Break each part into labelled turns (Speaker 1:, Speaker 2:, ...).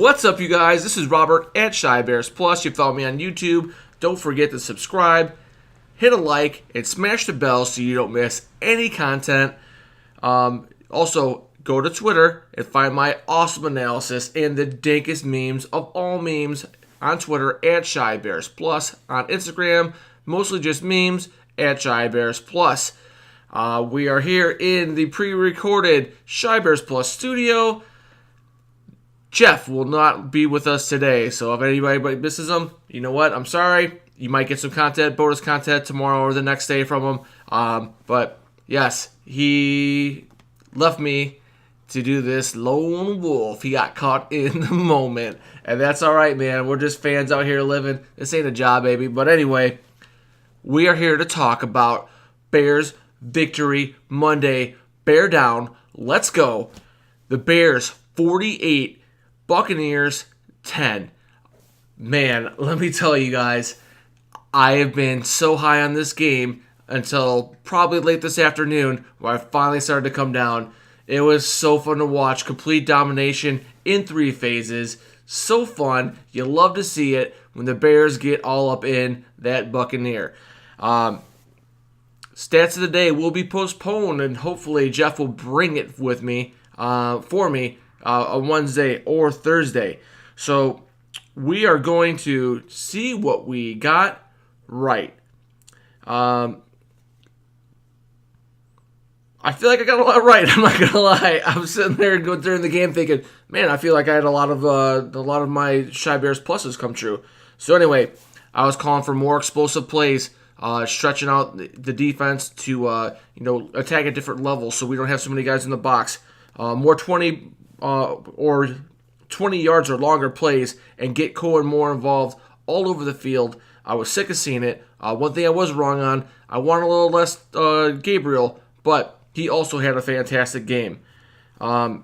Speaker 1: What's up, you guys? This is Robert at Shy Bears Plus. You follow me on YouTube. Don't forget to subscribe, hit a like, and smash the bell so you don't miss any content. Also, go to Twitter and find my awesome analysis and the dankest memes of all memes on Twitter at Shy Bears Plus. On Instagram, mostly just memes at Shy Bears Plus. We are here in the pre-recorded Shy Bears Plus studio. Jeff will not be with us today, so if anybody misses him, you know what? I'm sorry. You might get some bonus content tomorrow or the next day from him. But yes, he left me to do this lone wolf. He got caught in the moment, and that's all right, man. We're just fans out here living. This ain't a job, baby. But anyway, we are here to talk about Bears victory Monday. Bear down. Let's go. The Bears 48. Buccaneers 10. Man, let me tell you guys, I have been so high on this game until probably late this afternoon where I finally started to come down. It was so fun to watch. Complete domination in 3 phases. So fun. You love to see it when the Bears get all up in that Buccaneer. Stats of the day will be postponed, and hopefully Jeff will bring it with me for me. On Wednesday or Thursday. So we are going to see what we got right. I feel like I got a lot right. I'm not gonna lie. I'm sitting there going during the game thinking, man, I feel like I had a lot of my Shy Bears pluses come true. So anyway, I was calling for more explosive plays, stretching out the defense to attack at different levels, so we don't have so many guys in the box. More 20 or 20 yards or longer plays and get Cohen more involved all over the field. I was sick of seeing it. One thing I was wrong on, I want a little less Gabriel, but he also had a fantastic game. So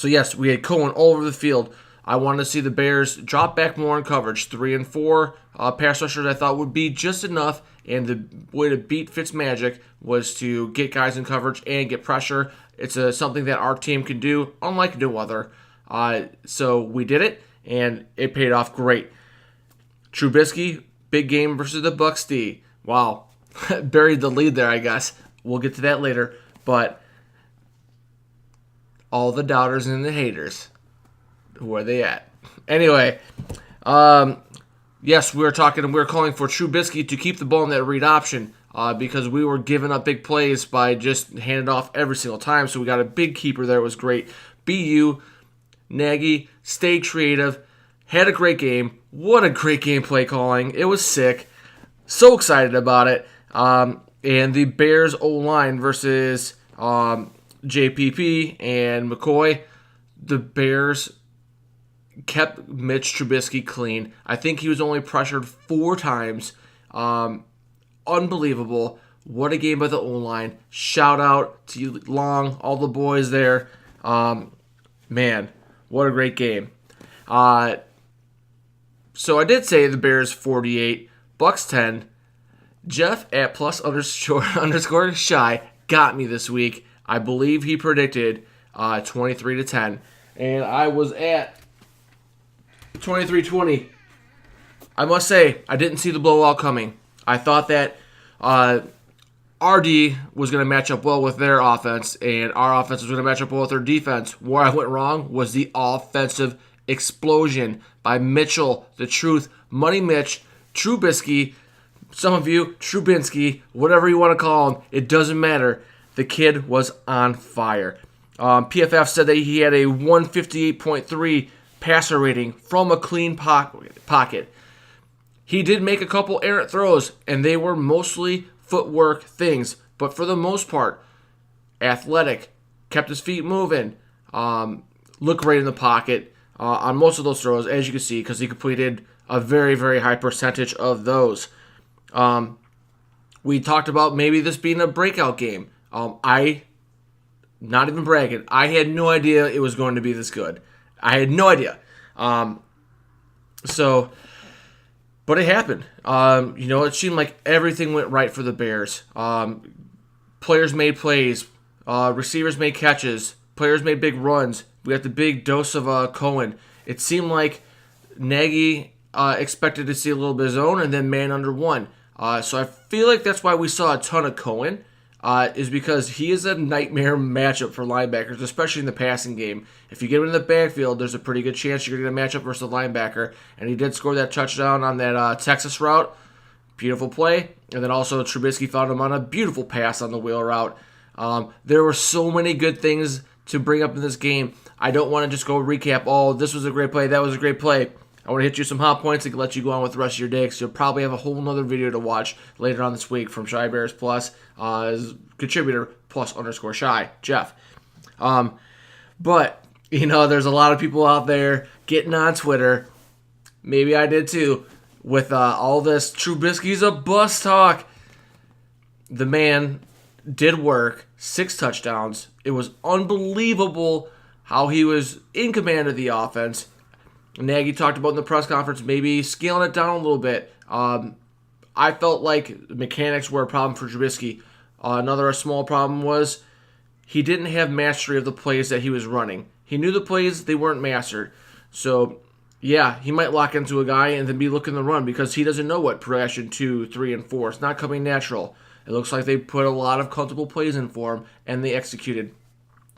Speaker 1: yes, we had Cohen all over the field. I wanted to see the Bears drop back more in coverage. 3 and 4 pass rushers I thought would be just enough, and the way to beat Fitzmagic was to get guys in coverage and get pressure. It's something that our team can do, unlike no other. So we did it, and it paid off great. Trubisky, big game versus the Bucs D. Wow, buried the lead there, I guess. We'll get to that later. But all the doubters and the haters, where are they at? Anyway, yes, we were calling for Trubisky to keep the ball in that read option. Because we were giving up big plays by just handing off every single time. So we got a big keeper there. It was great. BU, Nagy, stayed creative, had a great game. What a great game play calling. It was sick. So excited about it. And the Bears O-line versus JPP and McCoy, the Bears kept Mitch Trubisky clean. I think he was only pressured 4 times. Unbelievable. What a game by the O-line. Shout out to you, Long, all the boys there. Man, what a great game. So I did say the Bears 48, Bucks 10. Jeff at plus underscore shy got me this week. I believe he predicted 23-10. And I was at 23-20. I must say, I didn't see the blowout coming. I thought that RD was going to match up well with their offense, and our offense was going to match up well with their defense. Where I went wrong was the offensive explosion by Mitchell, the Truth, Money Mitch, Trubisky, some of you, Trubinsky, whatever you want to call him, it doesn't matter. The kid was on fire. PFF said that he had a 158.3 passer rating from a clean pocket. He did make a couple errant throws, and they were mostly footwork things. But for the most part, athletic, kept his feet moving, looked great in the pocket on most of those throws, as you can see, because he completed a very, very high percentage of those. We talked about maybe this being a breakout game. Not even bragging, I had no idea it was going to be this good. I had no idea. But it happened. It seemed like everything went right for the Bears. Players made plays. Receivers made catches. Players made big runs. We got the big dose of Cohen. It seemed like Nagy expected to see a little bit of zone and then man under one. So I feel like that's why we saw a ton of Cohen, is because he is a nightmare matchup for linebackers, especially in the passing game. If you get him in the backfield, there's a pretty good chance you're going to get a matchup versus a linebacker. And he did score that touchdown on that Texas route. Beautiful play. And then also Trubisky found him on a beautiful pass on the wheel route. There were so many good things to bring up in this game. I don't want to just go recap, oh, this was a great play, that was a great play. I want to hit you some hot points and let you go on with the rest of your day, because you'll probably have a whole nother video to watch later on this week from Shy Bears Plus, as contributor plus _ Shy, Jeff. But, there's a lot of people out there getting on Twitter, maybe I did too, with all this Trubisky's a bust talk. The man did work, 6 touchdowns. It was unbelievable how he was in command of the offense. Nagy talked about in the press conference maybe scaling it down a little bit. I felt like the mechanics were a problem for Trubisky. Another small problem was he didn't have mastery of the plays that he was running. He knew the plays, they weren't mastered. So, yeah, he might lock into a guy and then be looking to run because he doesn't know what progression 2, 3, and 4. It's not coming natural. It looks like they put a lot of comfortable plays in for him, and they executed.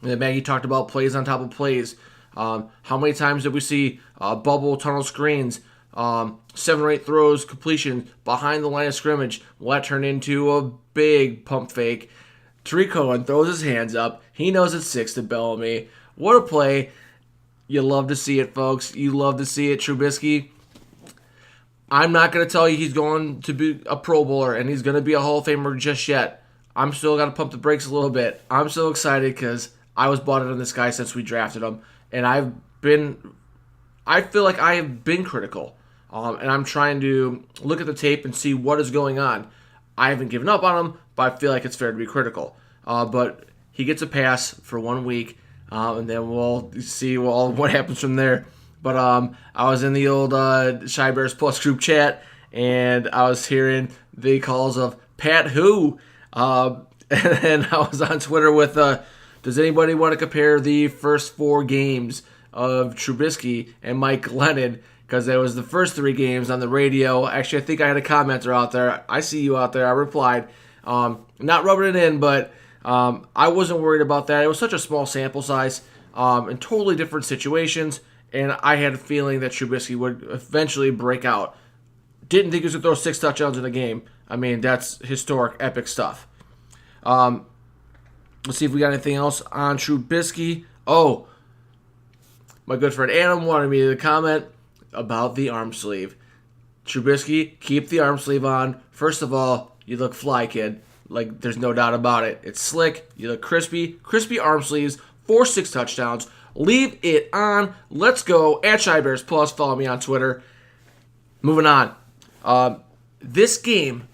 Speaker 1: And then Maggie talked about plays on top of plays. How many times did we see bubble tunnel screens, 7 or 8 throws, completions behind the line of scrimmage? Well, that turned into a big pump fake. Tariq Cohen throws his hands up. He knows it's 6 to Bellamy. What a play. You love to see it, folks. You love to see it. Trubisky, I'm not going to tell you he's going to be a Pro Bowler and he's going to be a Hall of Famer just yet. I'm still got to pump the brakes a little bit. I'm so excited because I was bought in on this guy since we drafted him. And I feel like I have been critical. And I'm trying to look at the tape and see what is going on. I haven't given up on him, but I feel like it's fair to be critical. But he gets a pass for 1 week, and then we'll see what happens from there. But I was in the old Shy Bears Plus group chat, and I was hearing the calls of Pat who? And I was on Twitter with, does anybody want to compare the first 4 games of Trubisky and Mike Glennon? Because it was the first 3 games on the radio. Actually, I think I had a commenter out there. I see you out there. I replied. Not rubbing it in, but I wasn't worried about that. It was such a small sample size in totally different situations, and I had a feeling that Trubisky would eventually break out. Didn't think he was going to throw 6 touchdowns in a game. I mean, that's historic, epic stuff. Let's see if we got anything else on Trubisky. Oh, my good friend Adam wanted me to comment about the arm sleeve. Trubisky, keep the arm sleeve on. First of all, you look fly, kid. Like, there's no doubt about it. It's slick. You look crispy. Crispy arm sleeves for 6 touchdowns. Leave it on. Let's go. At Shy Bears Plus. Follow me on Twitter. Moving on. This game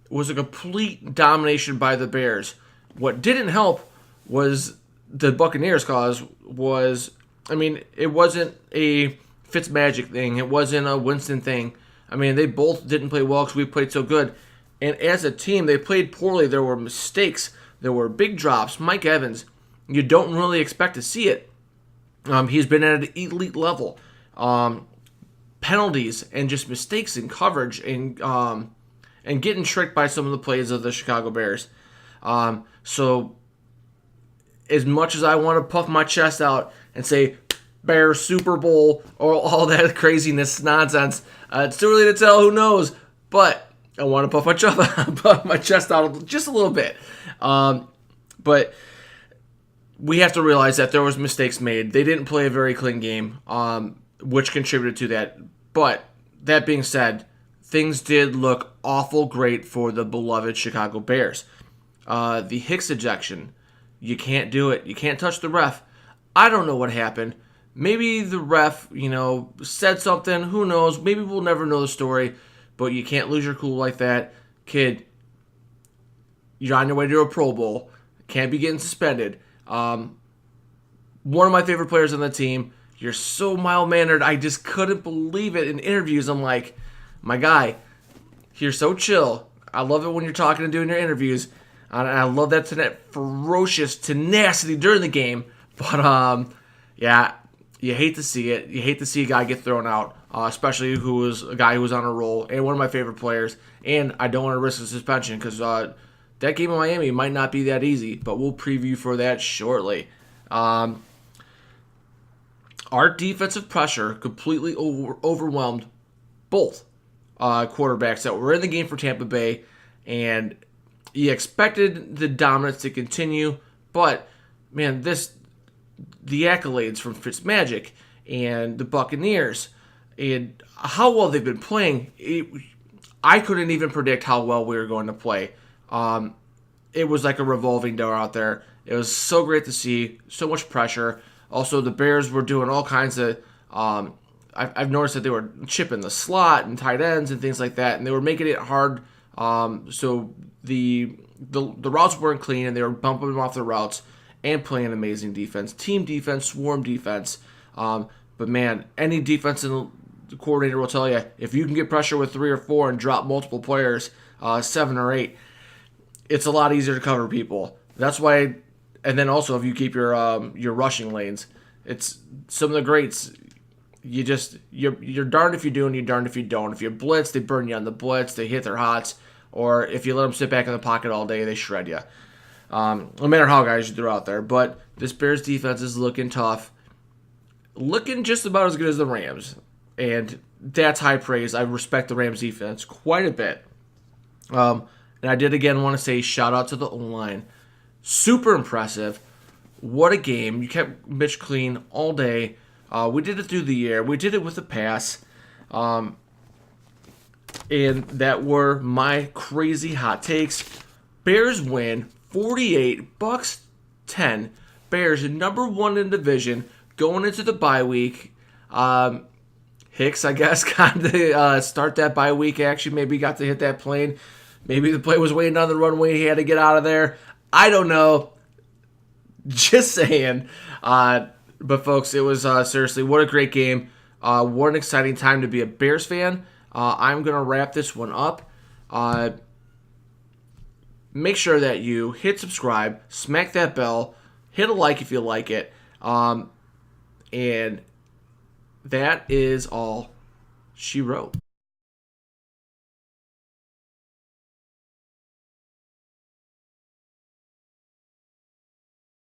Speaker 1: was a complete domination by the Bears. What didn't help was the Buccaneers' cause was, I mean, it wasn't a Fitzmagic thing. It wasn't a Winston thing. I mean, they both didn't play well because we played so good. And as a team, they played poorly. There were mistakes. There were big drops. Mike Evans, you don't really expect to see it. He's been at an elite level. Penalties and just mistakes in coverage and getting tricked by some of the plays of the Chicago Bears. So as much as I want to puff my chest out and say Bears Super Bowl or all that craziness nonsense, it's too early to tell. Who knows? But I want to puff my chest out just a little bit. But we have to realize that there was mistakes made. They didn't play a very clean game, which contributed to that. But that being said, things did look awful great for the beloved Chicago Bears. The Hicks ejection, you can't do it. You can't touch the ref. I don't know what happened. Maybe the ref, said something. Who knows? Maybe we'll never know the story. But you can't lose your cool like that. Kid, you're on your way to a Pro Bowl. Can't be getting suspended. One of my favorite players on the team. You're so mild-mannered. I just couldn't believe it in interviews. I'm like, my guy, you're so chill. I love it when you're talking and doing your interviews. And I love that ferocious tenacity during the game. But, yeah, You hate to see it. You hate to see a guy get thrown out, especially who was a guy who was on a roll and one of my favorite players. And I don't want to risk a suspension because that game in Miami might not be that easy, but we'll preview for that shortly. Our defensive pressure completely overwhelmed both quarterbacks that were in the game for Tampa Bay, and you expected the dominance to continue, but man, the accolades from Fitzmagic and the Buccaneers and how well they've been playing, I couldn't even predict how well we were going to play. It was like a revolving door out there. It was so great to see, so much pressure. Also, the Bears were doing all kinds of I've noticed that they were chipping the slot and tight ends and things like that, and they were making it hard. So the routes weren't clean, and they were bumping them off the routes and playing amazing defense, team defense, swarm defense. But man, any defensive coordinator will tell you if you can get pressure with 3 or 4 and drop multiple players, 7 or 8, it's a lot easier to cover people. That's why. And then also if you keep your rushing lanes, it's some of the greats. You're darned if you do and you're darned if you don't. If you blitz, they burn you on the blitz. They hit their hots. Or if you let them sit back in the pocket all day, they shred you. No matter how guys you throw out there. But this Bears defense is looking tough. Looking just about as good as the Rams. And that's high praise. I respect the Rams defense quite a bit. And I did again want to say shout out to the O-line. Super impressive. What a game. You kept Mitch clean all day. We did it through the air. We did it with the pass. And that were my crazy hot takes. Bears win 48, Bucks 10. Bears number 1 in division going into the bye week. Hicks, I guess, got to start that bye week. Actually, maybe got to hit that plane. Maybe the plane was waiting on the runway. He had to get out of there. I don't know. Just saying. But folks, it was seriously, what a great game. What an exciting time to be a Bears fan. I'm going to wrap this one up. Make sure that you hit subscribe, smack that bell, hit a like if you like it. And that is all she wrote.